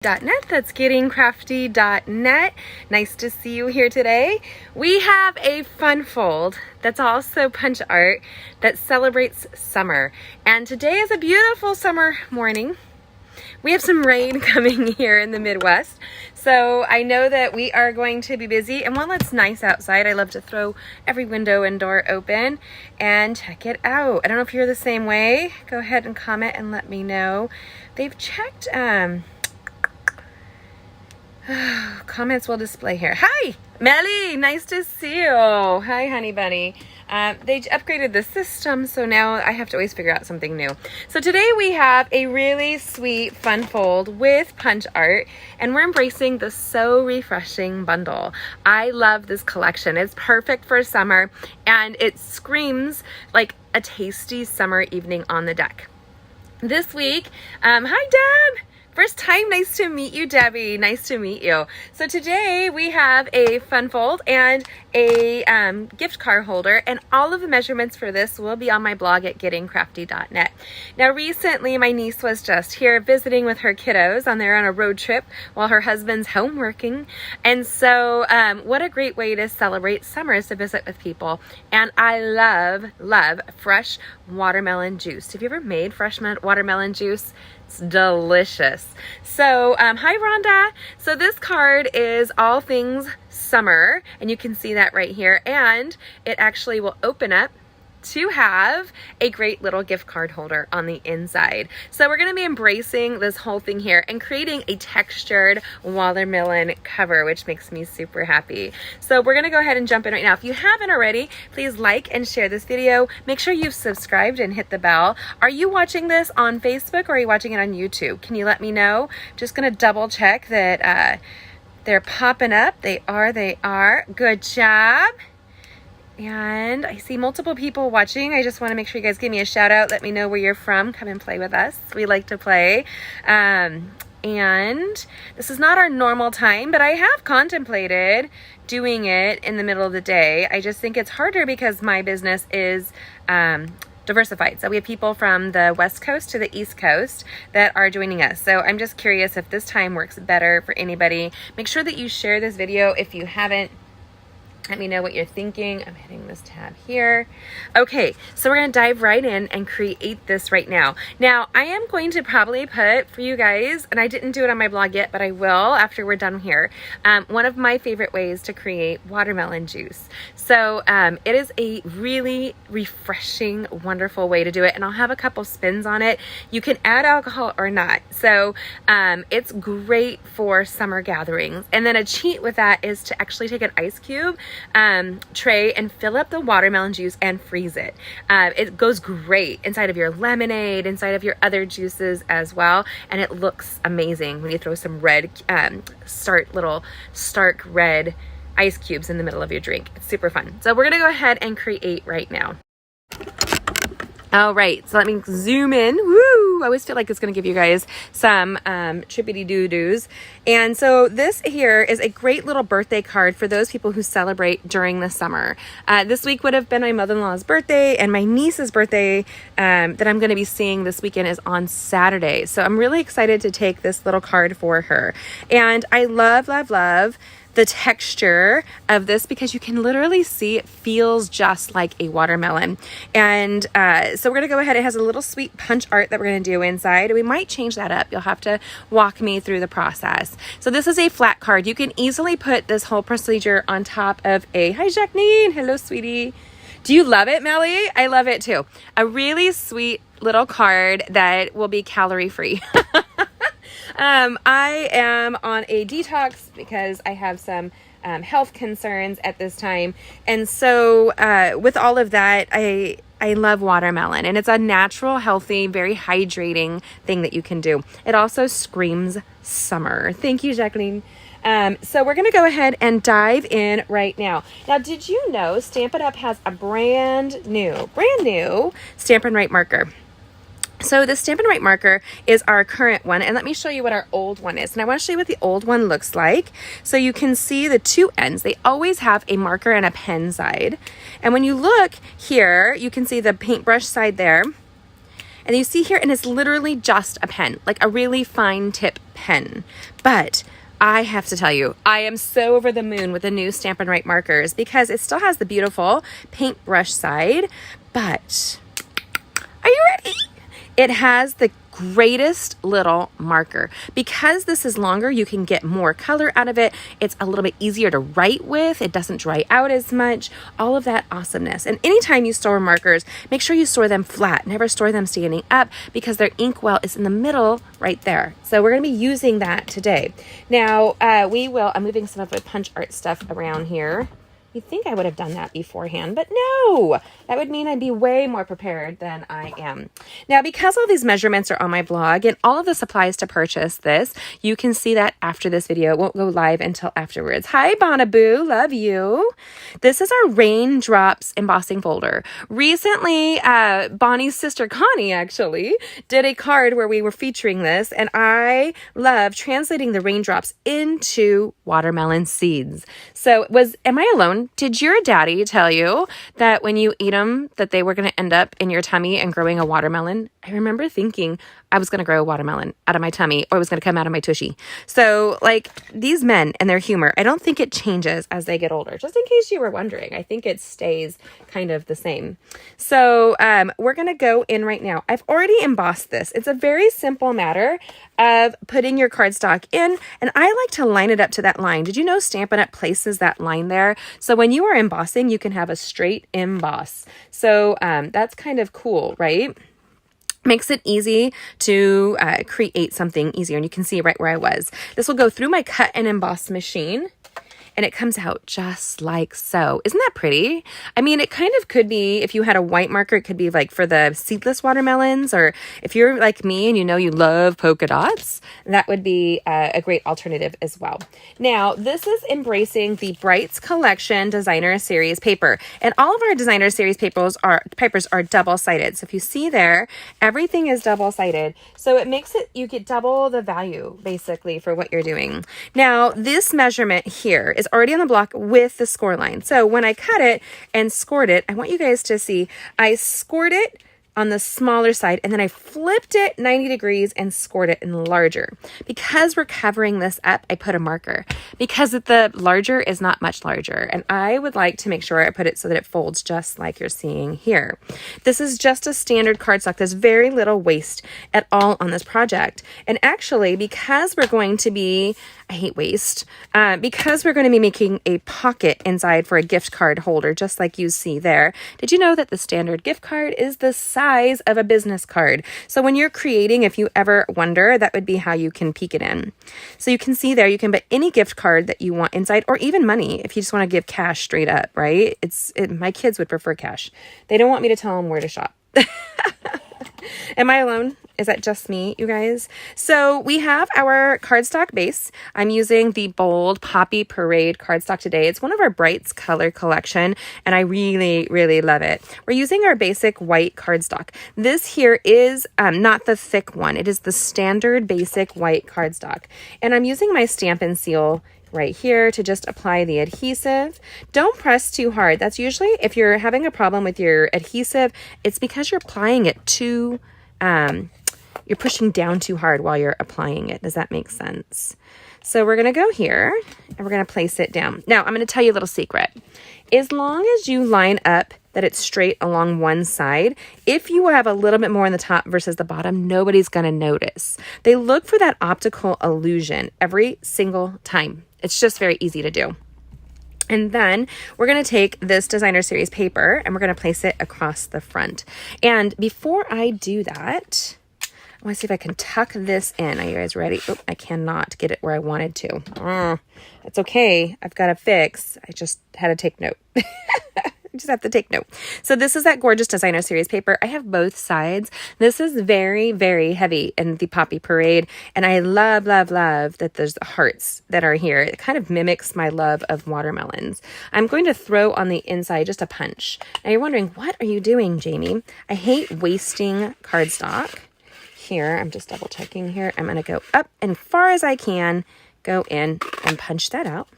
Net. That's gettingcrafty.net. Nice to see you here today. We have a fun fold that's also punch art that celebrates summer. And today is a beautiful summer morning. We have some rain coming here in the Midwest, so I know that we are going to be busy. And while it's nice outside, I love to throw every window and door open and check it out. I don't know if you're the same way. Go ahead and comment and let me know. They've checked comments will display here. Hi, Melly, nice to see you. Hi, honey bunny. They upgraded the system, so now I have to always figure out something new. So today we have a really sweet fun fold with punch art, and we're embracing the So Refreshing bundle. I love this collection. It's perfect for summer, and it screams like a tasty summer evening on the deck. This week, hi Deb! First time, nice to meet you, Debbie. Nice to meet you. So today we have a fun fold and a gift card holder, and all of the measurements for this will be on my blog at gettingcrafty.net. Now recently my niece was just here visiting with her kiddos on a road trip while her husband's home working. And so what a great way to celebrate summer is to visit with people. And I love fresh watermelon juice. Have you ever made fresh watermelon juice? It's delicious. So, hi Rhonda. So this card is all things summer, and you can see that right here. And it actually will open up to have a great little gift card holder on the inside. So we're going to be embracing this whole thing here and creating a textured watermelon cover, which makes me super happy. So we're going to go ahead and jump in right now. If you haven't already, please like and share this video. Make sure you've subscribed and hit the bell. Are you watching this on Facebook or are you watching it on YouTube? Can you let me know? Just going to double check that they're popping up. They are. Good job. And I see multiple people watching. I just want to make sure you guys give me a shout out. Let me know where you're from. Come and play with us. We like to play. And this is not our normal time, but I have contemplated doing it in the middle of the day. I just think it's harder because my business is diversified. So we have people from the West Coast to the East Coast that are joining us. So I'm just curious if this time works better for anybody. Make sure that you share this video if you haven't. Let me know what you're thinking. I'm hitting this tab here. Okay, so we're gonna dive right in and create this right now. Now, I am going to probably put for you guys, and I didn't do it on my blog yet, but I will after we're done here, one of my favorite ways to create watermelon juice. So it is a really refreshing, wonderful way to do it, and I'll have a couple spins on it. You can add alcohol or not. So it's great for summer gatherings. And then a cheat with that is to actually take an ice cube tray and fill up the watermelon juice and freeze it. It goes great inside of your lemonade, inside of your other juices as well, and it looks amazing when you throw some red, stark red ice cubes in the middle of your drink. It's super fun. So we're gonna go ahead and create right now. All right, so let me zoom in. Woo! I always feel like it's going to give you guys some trippity-doo-doos. And so this here is a great little birthday card for those people who celebrate during the summer. This week would have been my mother-in-law's birthday, and my niece's birthday that I'm going to be seeing this weekend is on Saturday. So I'm really excited to take this little card for her. And I love the texture of this because you can literally see it feels just like a watermelon. And so we're gonna go ahead. It has a little sweet punch art that we're gonna do inside. We might change that up. You'll have to walk me through the process. So this is a flat card. You can easily put this whole procedure on top of a, hi Jacqueline, hello sweetie. Do you love it, Melly? I love it too. A really sweet little card that will be calorie free. I am on a detox because I have some health concerns at this time. And so with all of that, I love watermelon, and it's a natural, healthy, very hydrating thing that you can do. It also screams summer. Thank you, Jacqueline. So we're going to go ahead and dive in right now. Now, did you know Stampin' Up has a brand new Stampin' Right marker? So the Stampin' Right marker is our current one, and let me show you what our old one is. And I want to show you what the old one looks like. So you can see the two ends. They always have a marker and a pen side. And when you look here, you can see the paintbrush side there. And you see here, and it's literally just a pen, like a really fine tip pen. But I have to tell you, I am so over the moon with the new Stampin' Up markers because it still has the beautiful paintbrush side, but are you ready? It has the greatest little marker. Because this is longer, you can get more color out of it. It's a little bit easier to write with. It doesn't dry out as much. All of that awesomeness. And anytime you store markers, make sure you store them flat. Never store them standing up because their inkwell is in the middle right there. So we're going to be using that today. Now, I'm moving some of my punch art stuff around here. You'd think I would have done that beforehand, but no, that would mean I'd be way more prepared than I am. Now, because all these measurements are on my blog and all of the supplies to purchase this, you can see that after this video. It won't go live until afterwards. Hi, Bonaboo, love you. This is our Raindrops embossing folder. Recently, Bonnie's sister Connie actually did a card where we were featuring this, and I love translating the raindrops into watermelon seeds. So am I alone? Did your daddy tell you that when you eat them, that they were going to end up in your tummy and growing a watermelon? I remember thinking I was going to grow a watermelon out of my tummy, or it was going to come out of my tushy. So like these men and their humor, I don't think it changes as they get older. Just in case you were wondering, I think it stays kind of the same. So we're going to go in right now. I've already embossed this. It's a very simple matter of putting your cardstock in, and I like to line it up to that line. Did you know Stampin' Up places that line there? So when you are embossing, you can have a straight emboss. So that's kind of cool, right? Makes it easy to create something easier. And you can see right where I was. This will go through my cut and emboss machine, and it comes out just like so. Isn't that pretty? I mean, it kind of could be, if you had a white marker, it could be like for the seedless watermelons, or if you're like me and you know you love polka dots, that would be a great alternative as well. Now, this is embracing the Brights Collection Designer Series paper. And all of our Designer Series papers are double-sided. So if you see there, everything is double-sided. So it makes it, you get double the value, basically, for what you're doing. Now, this measurement here is already on the block with the score line. So when I cut it and scored it, I want you guys to see, I scored it on the smaller side, and then I flipped it 90 degrees and scored it in larger. Because we're covering this up, I put a marker because the larger is not much larger, and I would like to make sure I put it so that it folds just like you're seeing here. This is just a standard cardstock. There's very little waste at all on this project, and actually, because we're going to be, I hate waste, because we're going to be making a pocket inside for a gift card holder, just like you see there. Did you know that the standard gift card is the size of a business card? So when you're creating, if you ever wonder, that would be how you can peek it in. So you can see there, you can put any gift card that you want inside, or even money if you just want to give cash straight up, right? My kids would prefer cash. They don't want me to tell them where to shop. Am I alone? Is that just me, you guys? So we have our cardstock base. I'm using the Bold Poppy Parade cardstock today. It's one of our Brights color collection, and I really, really love it. We're using our basic white cardstock. This here is not the thick one. It is the standard basic white cardstock. And I'm using my Stampin' Seal right here to just apply the adhesive. Don't press too hard. That's usually, if you're having a problem with your adhesive, it's because you're applying it too, you're pushing down too hard while you're applying it. Does that make sense? So we're going to go here and we're going to place it down. Now, I'm going to tell you a little secret. As long as you line up that it's straight along one side, if you have a little bit more in the top versus the bottom, nobody's going to notice. They look for that optical illusion every single time. It's just very easy to do. And then we're going to take this Designer Series paper and we're going to place it across the front. And before I do that, I want to see if I can tuck this in. Are you guys ready? Oh, I cannot get it where I wanted to. It's okay. I've got a fix. I just had to take note. I just have to take note. So this is that gorgeous Designer Series paper. I have both sides. This is very, very heavy in the Poppy Parade. And I love, love, love that there's hearts that are here. It kind of mimics my love of watermelons. I'm going to throw on the inside just a punch. Now you're wondering, what are you doing, Jamie? I hate wasting cardstock. Here, I'm just double checking here. I'm going to go up and far as I can, go in and punch that out.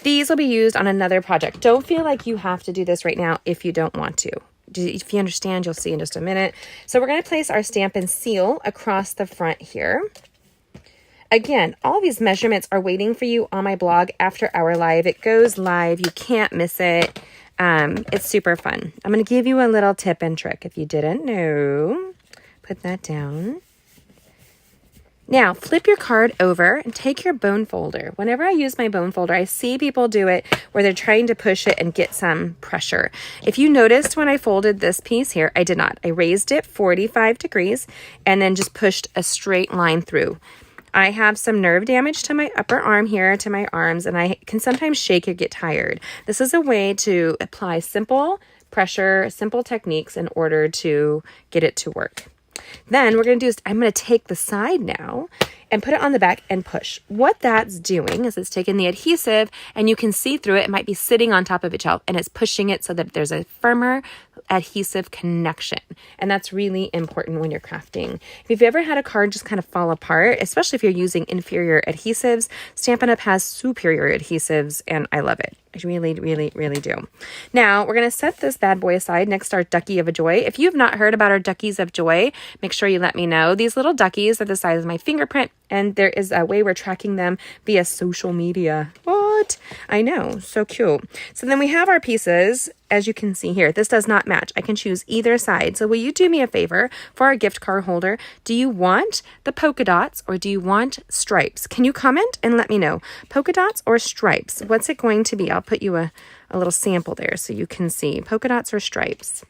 These will be used on another project. Don't feel like you have to do this right now if you don't want to. if you understand, you'll see in just a minute. So we're going to place our Stampin' Seal across the front here. Again, all these measurements are waiting for you on my blog after our live. It goes live. You can't miss it. It's super fun. I'm going to give you a little tip and trick if you didn't know. Put that down. Now, flip your card over and take your bone folder. Whenever I use my bone folder, I see people do it where they're trying to push it and get some pressure. If you noticed when I folded this piece here, I did not. I raised it 45 degrees and then just pushed a straight line through. I have some nerve damage to my upper arm here, to my arms, and I can sometimes shake or get tired. This is a way to apply simple pressure, simple techniques in order to get it to work. Then we're going to do is I'm going to take the side now and put it on the back and push. What that's doing is it's taking the adhesive and you can see through it. It might be sitting on top of each other and it's pushing it so that there's a firmer adhesive connection. And that's really important when you're crafting. If you've ever had a card just kind of fall apart, especially if you're using inferior adhesives, Stampin' Up! Has superior adhesives and I love it. I really, really, really do. Now, we're going to set this bad boy aside next to our Ducky of Joy. If you have not heard about our Duckies of Joy, make sure you let me know. These little duckies are the size of my fingerprint, and there is a way we're tracking them via social media. What? I know. So cute. So then we have our pieces. As you can see here, this does not match. I can choose either side. So will you do me a favor for our gift card holder? Do you want the polka dots or do you want stripes? Can you comment and let me know? Polka dots or stripes? What's it going to be? I'll put you a little sample there so you can see. Polka dots or stripes?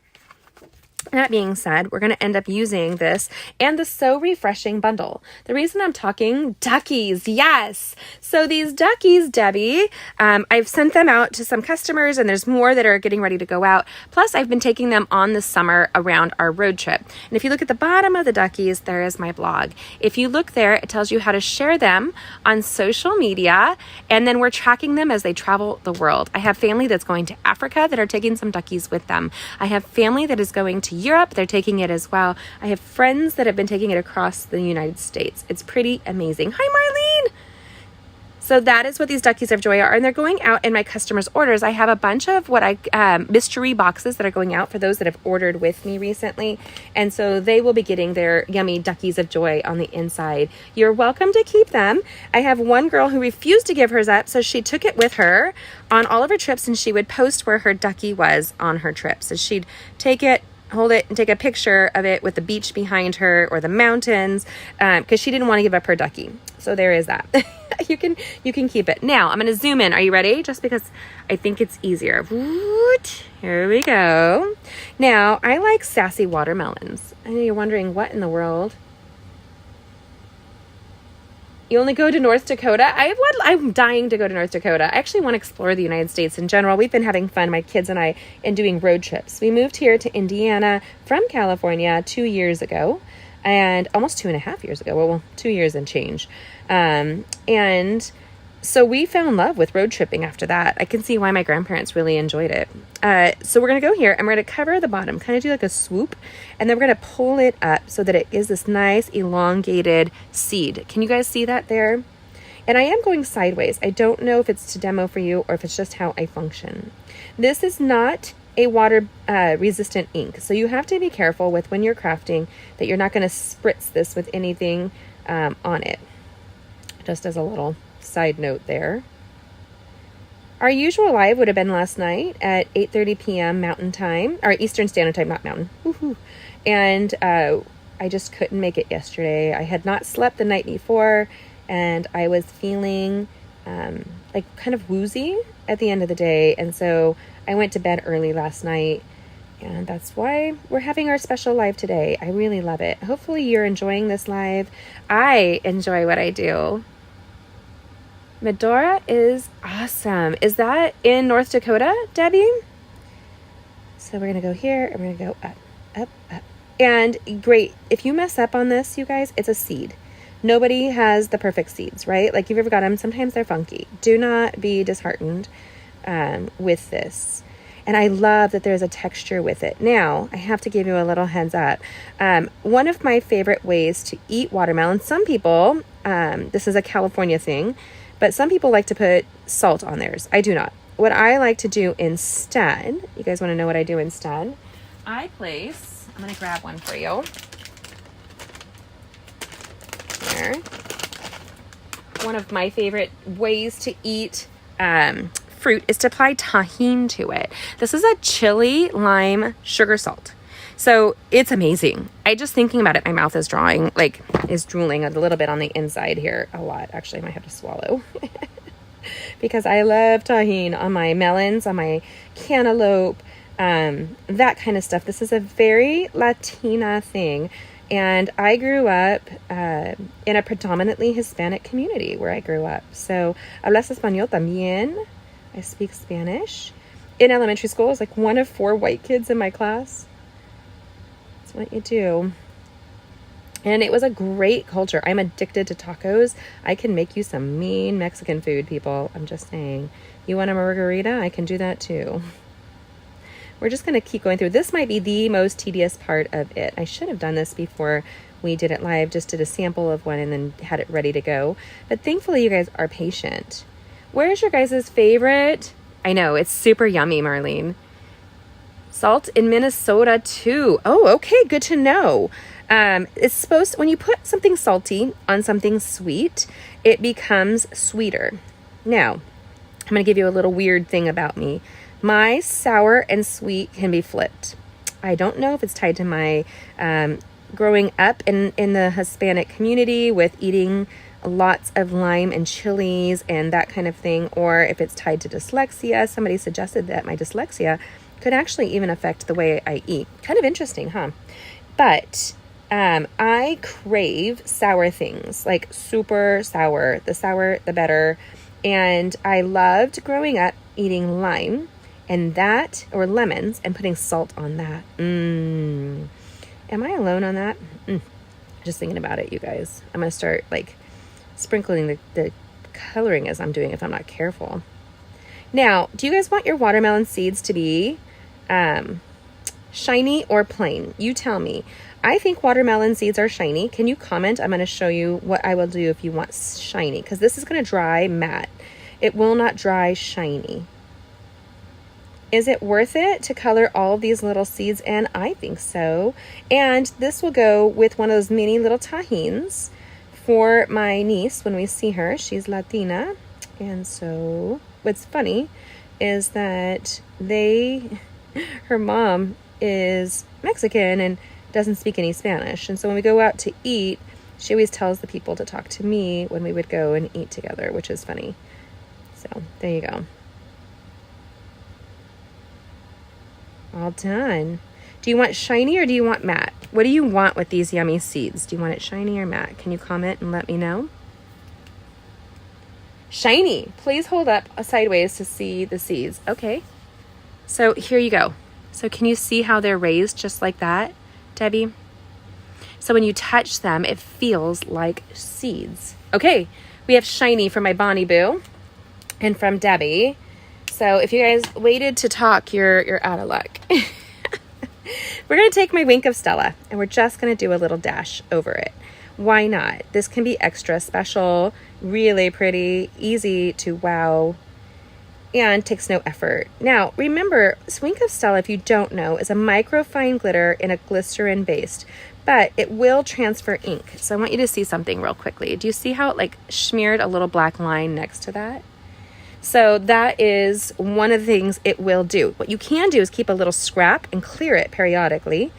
That being said, we're going to end up using this and the So Refreshing bundle. The reason I'm talking duckies, yes. So these duckies, Debbie, I've sent them out to some customers and there's more that are getting ready to go out. Plus, I've been taking them on this summer around our road trip. And if you look at the bottom of the duckies, there is my blog. If you look there, it tells you how to share them on social media. And then we're tracking them as they travel the world. I have family that's going to Africa that are taking some duckies with them. I have family that is going to Europe. They're taking it as well. I have friends that have been taking it across the United States. It's pretty amazing. Hi, Marlene. So that is what these Duckies of Joy are, and they're going out in my customers' orders. I have a bunch of what mystery boxes that are going out for those that have ordered with me recently, and so they will be getting their yummy Duckies of Joy on the inside. You're welcome to keep them. I have one girl who refused to give hers up, so she took it with her on all of her trips, and she would post where her ducky was on her trip. So she'd take it, hold it, and take a picture of it with the beach behind her or the mountains because she didn't want to give up her ducky. So there is that. You can keep it. Now, I'm going to zoom in. Are you ready? Just because I think it's easier. Here we go. Now, I like sassy watermelons. I know you're wondering, what in the world? You only go to North Dakota? I'm dying to go to North Dakota. I actually want to explore the United States in general. We've been having fun, my kids and I, in doing road trips. We moved here to Indiana from California 2 years ago, and almost 2.5 years ago. Well, 2 years and change. And so we found love with road tripping after that. I can see why my grandparents really enjoyed it. So we're going to go here and we're going to cover the bottom, kind of do like a swoop, and then we're going to pull it up so that it is this nice elongated seed. Can you guys see that there? And I am going sideways. I don't know if it's to demo for you or if it's just how I function. This is not a water resistant ink, so you have to be careful with when you're crafting that you're not going to spritz this with anything on it. Just as a little side note there. Our usual live would have been last night at 8:30 p.m. Mountain Time, or Eastern Standard Time, not Mountain. Woohoo. And I just couldn't make it yesterday. I had not slept the night before, and I was feeling like kind of woozy at the end of the day, and so I went to bed early last night, and that's why we're having our special live today. I really love it. Hopefully you're enjoying this live. I enjoy what I do. Medora is awesome. Is that in North Dakota, Debbie? So we're going to go here and we're going to go up, up, up. And great. If you mess up on this, you guys, it's a seed. Nobody has the perfect seeds, right? Like you've ever got them. Sometimes they're funky. Do not be disheartened with this. And I love that there's a texture with it. Now, I have to give you a little heads up. One of my favorite ways to eat watermelon, some people, this is a California thing, but some people like to put salt on theirs. I do not. What I like to do instead, you guys want to know what I do instead? I place, I'm going to grab one for you. Here. One of my favorite ways to eat fruit is to apply tahine to it. This is a chili lime sugar salt. So it's amazing. I just thinking about it, my mouth is drooling a little bit on the inside here. A lot. Actually, I might have to swallow. Because I love tahine on my melons, on my cantaloupe, that kind of stuff. This is a very Latina thing. And I grew up in a predominantly Hispanic community where I grew up. So, hablas español también. I speak Spanish. In elementary school, I was like one of 4 white kids in my class. That's what you do. And it was a great culture. I'm addicted to tacos. I can make you some mean Mexican food, people. I'm just saying. You want a margarita? I can do that too. We're just going to keep going through. This might be the most tedious part of it. I should have done this before we did it live, just did a sample of one and then had it ready to go. But thankfully, you guys are patient. Where's your guys' favorite? I know, it's super yummy, Marlene. Salt in Minnesota too. Oh, okay, good to know. It's supposed, when you put something salty on something sweet, it becomes sweeter. Now, I'm going to give you a little weird thing about me. My sour and sweet can be flipped. I don't know if it's tied to my growing up in the Hispanic community with eating lots of lime and chilies and that kind of thing, or if it's tied to dyslexia. Somebody suggested that my dyslexia could actually even affect the way I eat. Kind of interesting, huh? But I crave sour things, like super sour. The sour, the better. And I loved growing up eating lime and that, or lemons, and putting salt on that. Am I alone on that? Just thinking about it, you guys. I'm going to start like sprinkling the coloring as I'm doing if I'm not careful. Now, do you guys want your watermelon seeds to be shiny or plain? You tell me. I think watermelon seeds are shiny. Can you comment? I'm going to show you what I will do if you want shiny, because this is going to dry matte. It will not dry shiny. Is it worth it to color all of these little seeds in? I think so. And this will go with one of those mini little tahines for my niece when we see her. She's Latina. And so what's funny is that her mom is Mexican and doesn't speak any Spanish. And so when we go out to eat, she always tells the people to talk to me when we would go and eat together, which is funny. So there you go. All done. Do you want shiny or do you want matte? What do you want with these yummy seeds? Do you want it shiny or matte? Can you comment and let me know? Shiny. Please hold up sideways to see the seeds. Okay. So here you go. So can you see how they're raised just like that, Debbie? So when you touch them, it feels like seeds. Okay. We have shiny from my Bonnie Boo and from Debbie. So if you guys waited to talk, you're out of luck. We're going to take my Wink of Stella and we're just going to do a little dash over it. Why not? This can be extra special, really pretty, easy to wow, and takes no effort. Now, remember, Wink of Stella, if you don't know, is a microfine glitter in a glycerin based, but it will transfer ink. So I want you to see something real quickly. Do you see how it like smeared a little black line next to that? So that is one of the things it will do. What you can do is keep a little scrap and clear it periodically,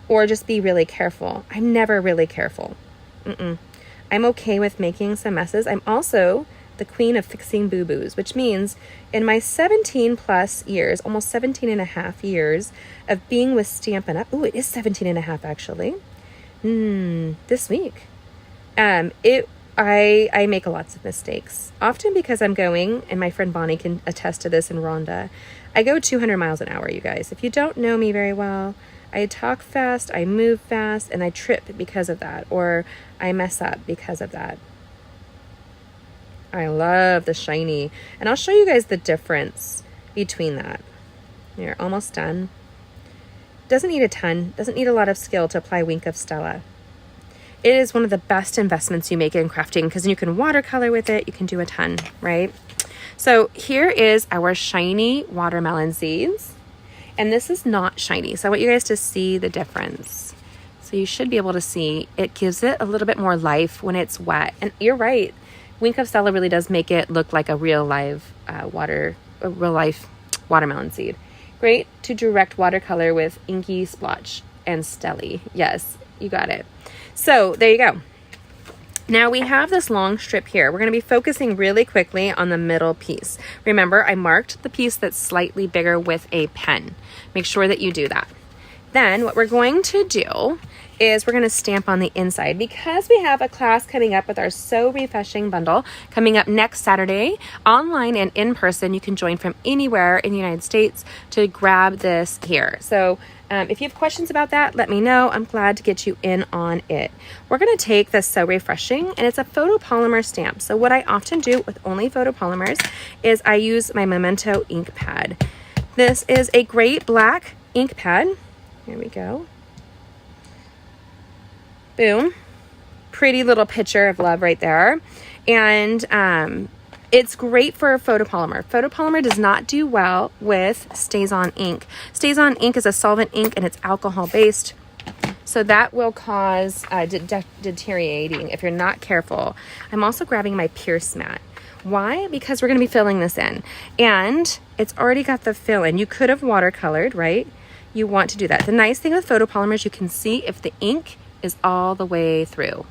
or just be really careful. I'm never really careful. I'm okay with making some messes. I'm also the queen of fixing boo-boos, which means in my 17 plus years, almost 17 and a half years of being with Stampin' Up. Ooh, it is 17 and a half actually. This week. I make lots of mistakes, often because I'm going, and my friend Bonnie can attest to this, and Rhonda, I go 200 miles an hour, you guys. If you don't know me very well, I talk fast, I move fast, and I trip because of that, or I mess up because of that. I love the shiny, and I'll show you guys the difference between that. You're almost done. Doesn't need a ton, doesn't need a lot of skill to apply Wink of Stella. It is one of the best investments you make in crafting because you can watercolor with it. You can do a ton, right? So here is our shiny watermelon seeds. And this is not shiny. So I want you guys to see the difference. So you should be able to see it gives it a little bit more life when it's wet. And you're right. Wink of Stella really does make it look like a real live real life watermelon seed. Great to direct watercolor with inky splotch and Stelly. Yes, you got it. So there you go. Now we have this long strip here. We're going to be focusing really quickly on the middle piece. Remember, I marked the piece that's slightly bigger with a pen. Make sure that you do that. Then what we're going to do is we're going to stamp on the inside because we have a class coming up with our So Refreshing bundle coming up next Saturday, online and in person. You can join from anywhere in the United States to grab this here. So if you have questions about that, let me know. I'm glad to get you in on it. We're going to take this So Refreshing, and it's a photopolymer stamp. So what I often do with only photopolymers is I use my Memento ink pad. This is a great black ink pad. Here we go. Boom. Pretty little picture of love right there. And it's great for a photopolymer. Photopolymer does not do well with Stays-On ink. Stays-On ink is a solvent ink and it's alcohol based. So that will cause deteriorating if you're not careful. I'm also grabbing my Pierce mat. Why? Because we're going to be filling this in. And it's already got the fill in. You could have watercolored, right? You want to do that. The nice thing with photopolymers, you can see if the ink is all the way through.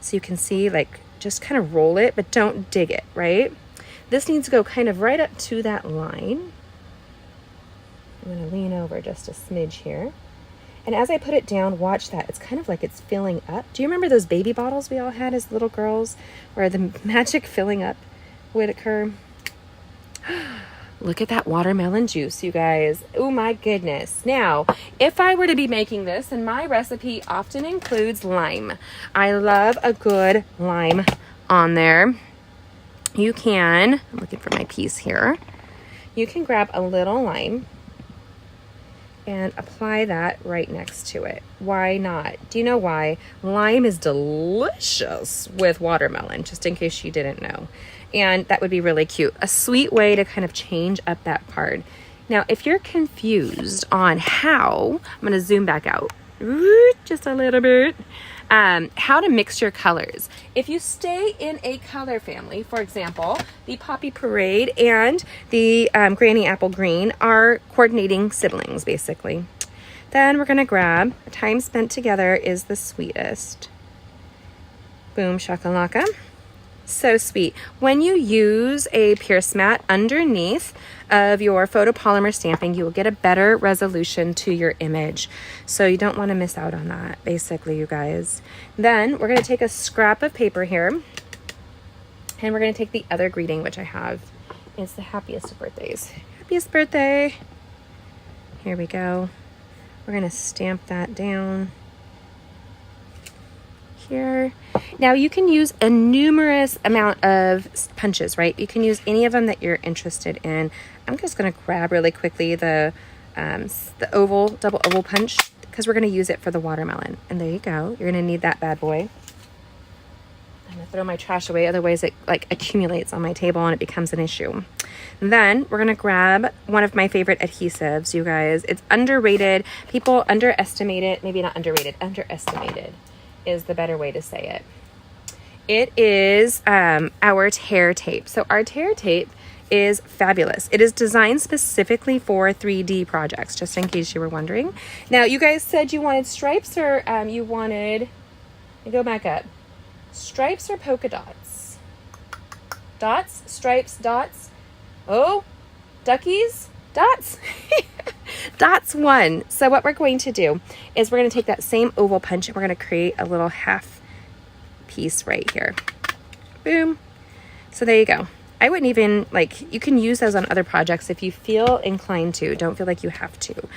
So you can see, like, just kind of roll it, but don't dig it, right? This needs to go kind of right up to that line. I'm going to lean over just a smidge here. And as I put it down, watch that. It's kind of like it's filling up. Do you remember those baby bottles we all had as little girls where the magic filling up would occur? Look at that watermelon juice, you guys. Oh my goodness. Now, if I were to be making this, and my recipe often includes lime. I love a good lime on there. You can, I'm looking for my piece here. You can grab a little lime and apply that right next to it. Why not? Do you know why? Lime is delicious with watermelon, just in case you didn't know. And that would be really cute. A sweet way to kind of change up that part. Now, if you're confused on how, I'm going to zoom back out just a little bit, how to mix your colors. If you stay in a color family, for example, the Poppy Parade and the Granny Apple Green are coordinating siblings, basically. Then we're going to grab Time Spent Together is the Sweetest. Boom shakalaka. So sweet. When you use a Pierce mat underneath of your photopolymer stamping, you will get a better resolution to your image. So you don't want to miss out on that, basically, you guys. Then we're going to take a scrap of paper here, and we're going to take the other greeting, which I have. It's the happiest of birthdays. Happiest birthday. Here we go. We're going to stamp that down here. Now you can use a numerous amount of punches, right? You can use any of them that you're interested in. I'm just going to grab really quickly the oval, double oval punch, because we're going to use it for the watermelon. And there you go. You're going to need that bad boy. I'm going to throw my trash away, otherwise it like accumulates on my table and it becomes an issue. Then we're going to grab one of my favorite adhesives, you guys. It's underrated. People underestimate it. Maybe not underrated, underestimated is the better way to say it. It is our tear tape. So our tear tape is fabulous. It is designed specifically for 3D projects, just in case you were wondering. Now, you guys said you wanted stripes or you wanted, go back up, stripes or polka dots? Dots, stripes, dots. Oh, duckies, dots. Dots one. So what we're going to do is we're going to take that same oval punch and we're going to create a little half piece right here. Boom. So there you go. I wouldn't even, like, you can use those on other projects if you feel inclined to. Don't feel like you have to.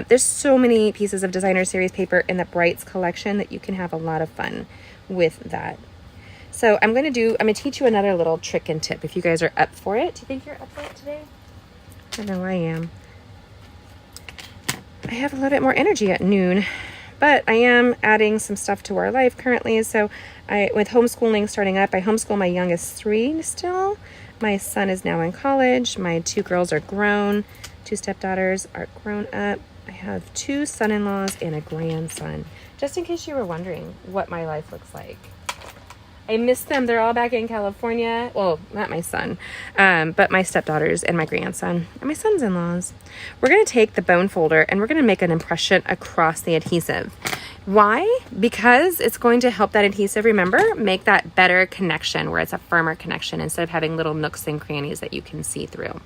There's so many pieces of designer series paper in the Brights collection that you can have a lot of fun with that. So I'm going to teach you another little trick and tip if you guys are up for it. Do you think you're up for it today? I know I am. I have a little bit more energy at noon, but I am adding some stuff to our life currently. So with homeschooling starting up, I homeschool my youngest 3 still. My son is now in college. My 2 girls are grown. 2 stepdaughters are grown up. I have 2 son-in-laws and a grandson, just in case you were wondering what my life looks like. I miss them. They're all back in California. Well, not my son, but my stepdaughters and my grandson and my sons-in-laws. We're going to take the bone folder and we're going to make an impression across the adhesive. Why? Because it's going to help that adhesive, remember, make that better connection where it's a firmer connection instead of having little nooks and crannies that you can see through.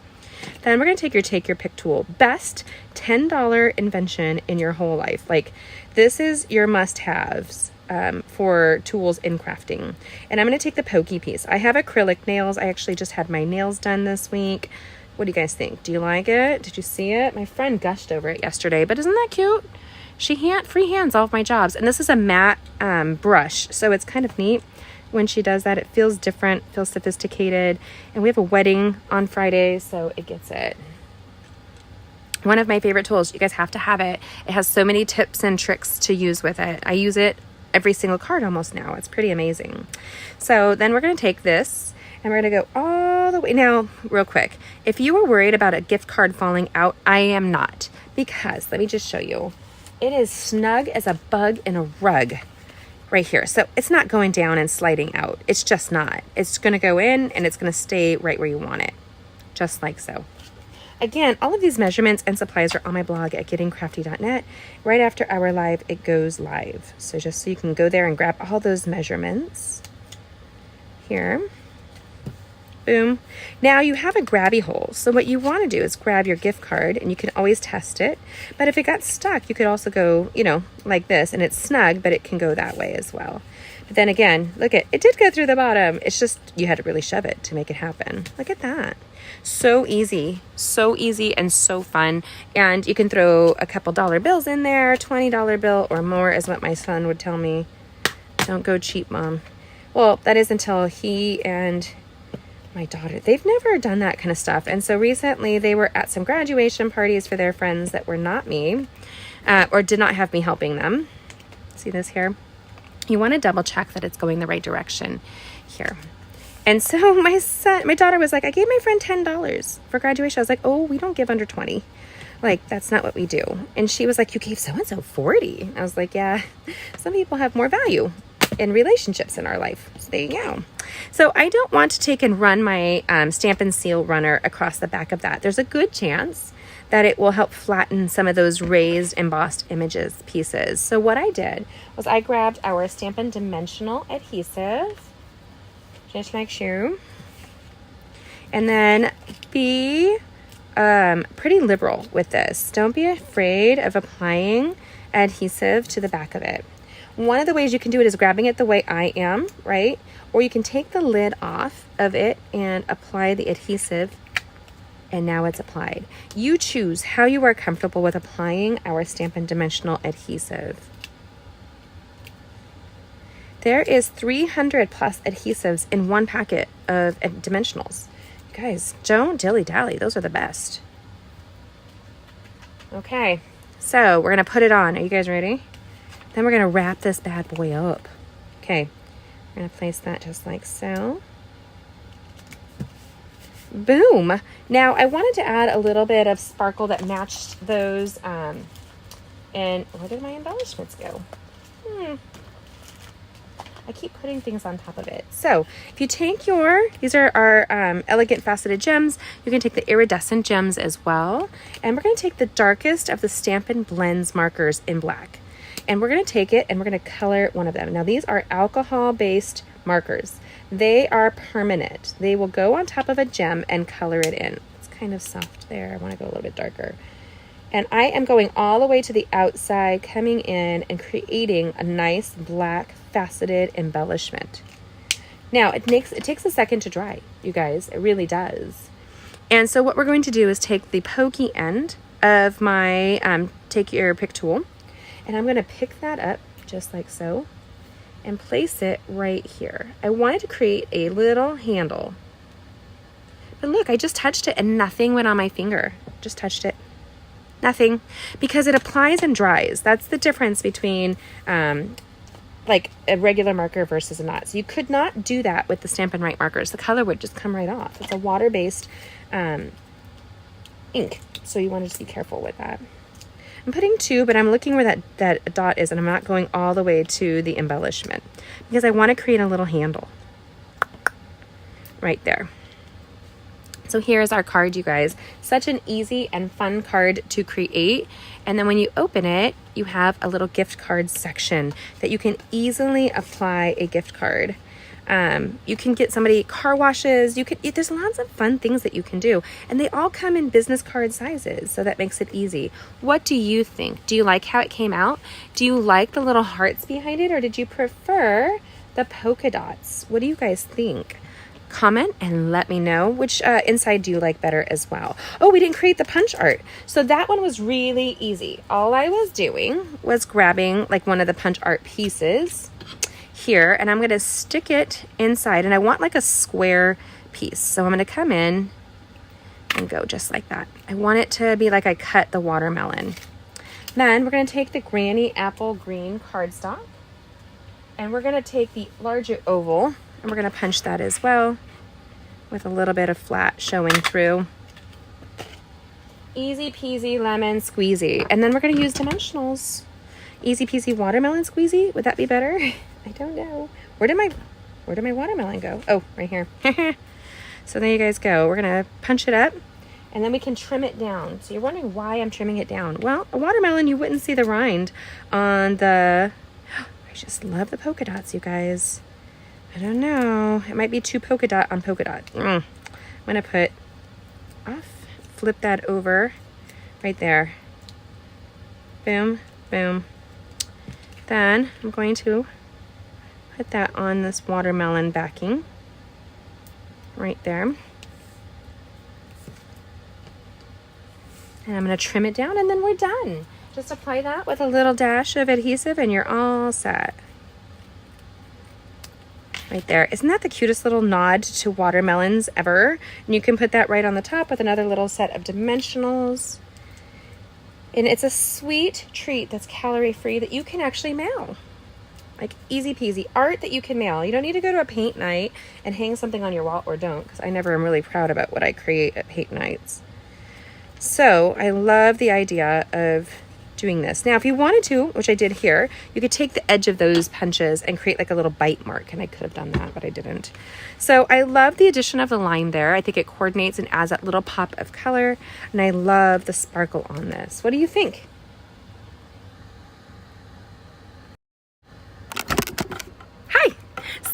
Then we're going to take your pick tool. Best $10 invention in your whole life. Like, this is your must-haves for tools in crafting. And I'm going to take the pokey piece. I have acrylic nails. I actually just had my nails done this week. What do you guys think? Do you like it? Did you see it? My friend gushed over it yesterday, but isn't that cute? She free hands all of my jobs. And this is a matte brush, so it's kind of neat. When she does that, it feels different, feels sophisticated. And we have a wedding on Friday, so it gets it. One of my favorite tools. You guys have to have it. It has so many tips and tricks to use with it. I use it every single card almost now. It's pretty amazing. So then we're going to take this and we're going to go all the way. Now, real quick, if you were worried about a gift card falling out, I am not. Because, let me just show you. It is snug as a bug in a rug. Right here. So it's not going down and sliding out. It's just not. It's going to go in and it's going to stay right where you want it. Just like so. Again, all of these measurements and supplies are on my blog at gettingcrafty.net. Right after our live, it goes live. So just so you can go there and grab all those measurements. Here. Boom. Now you have a grabby hole. So what you want to do is grab your gift card and you can always test it. But if it got stuck, you could also go, like this, and it's snug, but it can go that way as well. But then again, look it did go through the bottom. It's just, you had to really shove it to make it happen. Look at that. So easy and so fun. And you can throw a couple dollar bills in there, $20 bill or more is what my son would tell me. Don't go cheap, Mom. Well, that is until he and my daughter, they've never done that kind of stuff. And so recently they were at some graduation parties for their friends that were not me, or did not have me helping them. See this here? You want to double check that it's going the right direction here. And so my daughter was like, I gave my friend $10 for graduation. I was like, oh, we don't give under 20. Like, that's not what we do. And she was like, you gave so-and-so 40. I was like, yeah, some people have more value in relationships in our life. So there you go. So I don't want to take and run my Stampin' Seal runner across the back of that. There's a good chance that it will help flatten some of those raised embossed images pieces. So what I did was I grabbed our Stampin' Dimensional adhesive, just like so. And then be pretty liberal with this. Don't be afraid of applying adhesive to the back of it. One of the ways you can do it is grabbing it the way I am, right? Or you can take the lid off of it and apply the adhesive, and now it's applied. You choose how you are comfortable with applying our Stampin' Dimensional adhesive. There is 300 plus adhesives in one packet of dimensionals. You guys, don't dilly-dally. Those are the best. Okay, so we're going to put it on. Are you guys ready? Then we're going to wrap this bad boy up. Okay, we're going to place that just like so. Boom. Now, I wanted to add a little bit of sparkle that matched those. And where did my embellishments go? I keep putting things on top of it. So if you take these are our elegant faceted gems. You can take the iridescent gems as well. And we're going to take the darkest of the Stampin' Blends markers in black. And we're going to take it and we're going to color one of them. Now these are alcohol-based markers. They are permanent. They will go on top of a gem and color it in. It's kind of soft there. I want to go a little bit darker. And I am going all the way to the outside, coming in and creating a nice black faceted embellishment. Now it takes a second to dry, you guys. It really does. And so what we're going to do is take the pokey end of my take your pick tool, and I'm going to pick that up just like so and place it right here. I wanted to create a little handle, but look, I just touched it and nothing went on my finger. Just touched it. Nothing, because it applies and dries. That's the difference between like a regular marker versus a not. So you could not do that with the Stampin' Right markers. The color would just come right off. It's a water-based ink. So you want to just be careful with that. I'm putting 2, but I'm looking where that dot is, and I'm not going all the way to the embellishment because I want to create a little handle right there. So here's our card, you guys. Such an easy and fun card to create. And then when you open it, you have a little gift card section that you can easily apply a gift card. You can get somebody car washes. There's lots of fun things that you can do. And they all come in business card sizes, so that makes it easy. What do you think? Do you like how it came out? Do you like the little hearts behind it, or did you prefer the polka dots? What do you guys think? Comment and let me know which inside do you like better as well. Oh, we didn't create the punch art. So that one was really easy. All I was doing was grabbing like one of the punch art pieces here, and I'm going to stick it inside, and I want like a square piece. So I'm going to come in and go just like that. I want it to be like I cut the watermelon. Then we're going to take the Granny Apple Green cardstock, and we're going to take the larger oval, and we're going to punch that as well with a little bit of flat showing through. Easy peasy lemon squeezy. And then we're going to use dimensionals. Easy peasy watermelon squeezy. Would that be better? I don't know. Where did my watermelon go? Oh, right here. So there you guys go. We're going to punch it up, and then we can trim it down. So you're wondering why I'm trimming it down. Well, a watermelon, you wouldn't see the rind on the... I just love the polka dots, you guys. I don't know. It might be too polka dot on polka dot. I'm going to put off, flip that over right there. Boom, boom. Then I'm going to put that on this watermelon backing right there. And I'm going to trim it down, and then we're done. Just apply that with a little dash of adhesive and you're all set. Right there. Isn't that the cutest little nod to watermelons ever? And you can put that right on the top with another little set of dimensionals. And it's a sweet treat that's calorie free that you can actually mail. Like easy peasy. Art that you can mail. You don't need to go to a paint night and hang something on your wall, or don't, because I never am really proud about what I create at paint nights. So I love the idea of doing this. Now, if you wanted to, which I did here, you could take the edge of those punches and create like a little bite mark, and I could have done that, but I didn't. So I love the addition of the line there. I think it coordinates and adds that little pop of color, and I love the sparkle on this. What do you think? Hi!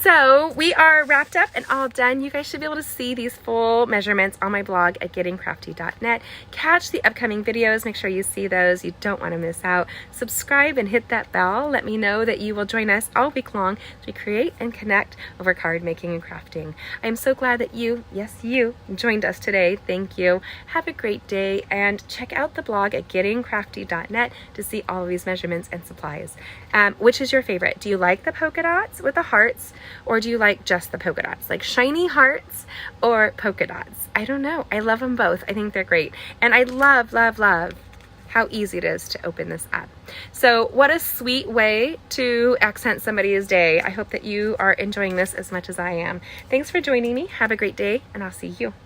So we are wrapped up and all done. You guys should be able to see these full measurements on my blog at gettingcrafty.net. Catch the upcoming videos. Make sure you see those. You don't want to miss out. Subscribe and hit that bell. Let me know that you will join us all week long as we create and connect over card making and crafting. I'm so glad that you, yes you, joined us today. Thank you. Have a great day, and check out the blog at gettingcrafty.net to see all of these measurements and supplies. Which is your favorite? Do you like the polka dots with the hearts, or do you like just the polka dots? Like shiny hearts or polka dots? I don't know. I love them both. I think they're great. And I love, love, love how easy it is to open this up. So what a sweet way to accent somebody's day. I hope that you are enjoying this as much as I am. Thanks for joining me. Have a great day, and I'll see you.